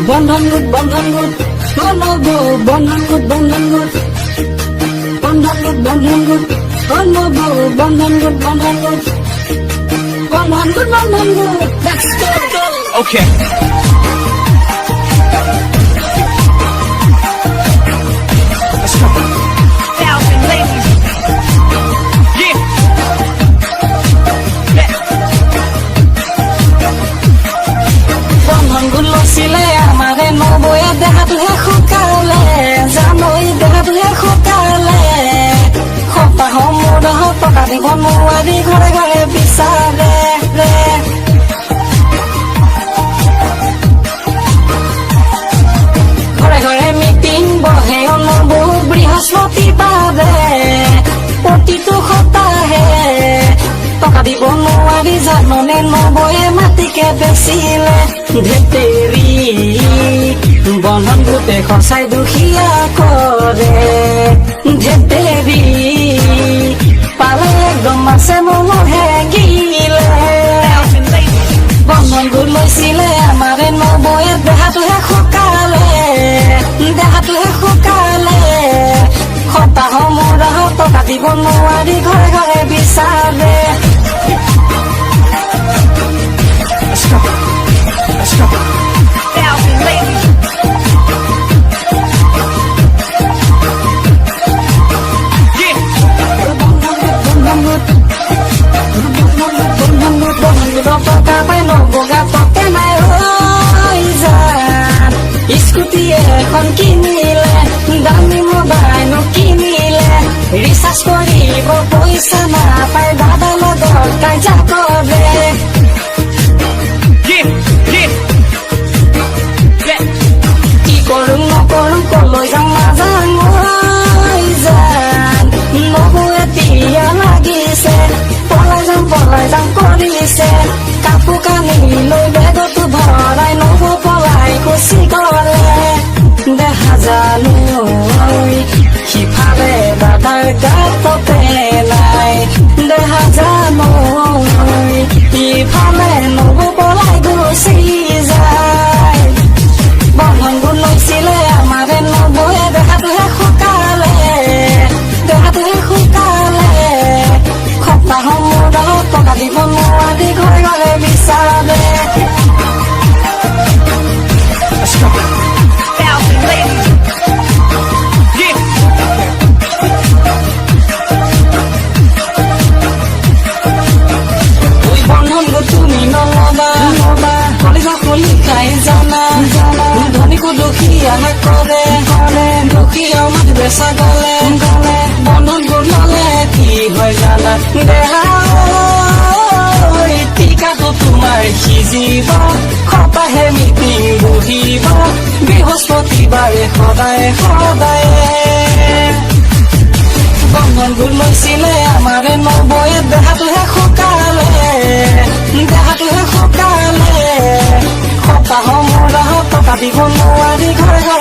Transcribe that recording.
বন্ধন গোট নব বন্ধন গোট বন্ধন গোট নব বন্ধন গোট Let's go. Okay. Let's go. Thousand ladies. Yeah. বন্ধন গুলো ছিলে আমারে নবয়ে দেহাতুহে শুকালে জানই দেহাতুহে শুকালে সপ্তাহ মোৰ টকা দিব নোৱাৰি ঘৰে ঘৰে বিচাৰে ঘৰে ঘৰে মিটিং বহে নবৌ বৃহস্পতিবাৰে প্ৰতিটো সপ্তাহে টকা দিব নোৱাৰি জাননে নবয়ে মাটিকে বেচিলে ধেতেৰি বন্ধন গোটে সঁচাই দুখীয়া কৰে ধেতেৰি পালে একদম আছে মনোহে গিলে বন্ধন গোট লৈছিলে আমাৰে নবয়ে দেহাটোহে শুকালে সপ্তাহ মোৰ টকা দিব নোৱাৰি ঘৰে ঘৰে বিচাৰে Let's go. Let's go. Thousand ladies. Yeah. টকা পাই নবগা পকে নাই যান স্কুটি এখন কিনিলে দামী মোবাইল কিনিলে ৰিচাৰ্জ কৰিব পইচা নাপায় দাদা লগত কাজিয়া কৰে কি কৰোঁ নকৰোঁ কলৈ যাওঁ নাজানো যান নবৌ এতিয়া লাগিছে পলাই যাম কৰিছে কাপোৰ কানি লৈ বেগতো ভৰাই নবৌ পলাই গুচি গলে দেখা জানো সিফালে দাদাৰ গাততে নাই দেখা জানো ইফালে নবৌ পলাই গুচি যায় বন্ধন গোট লৈছিলে আমাৰে নবৌয়ে দেহাটোহে শুকালে সপ্তাহ মোৰ টকা দিব নোৱাৰি ঘৰে ঘৰে বিচাৰে Let's go. Thousand ladies. Yeah. ওই বন্ধন গোট তুমি নলবা কলিজা কলি খাই জানা ধনীকো দুখীয়া কৰে দুখীয়া মাটি বেচা গলে বন্ধন গোট ললে কি হয় জানা দেহা টিকাটো তোমাৰ সিজিব সপ্তাহে মিটিং বহিব বৃহস্পতিবাৰে সদায় বন্ধন গোট লৈছিলে আমাৰে নবৌয়ে দেহাটোহে শুকালে সপ্তাহ মোৰ টকা দিব নোৱাৰি ঘৰে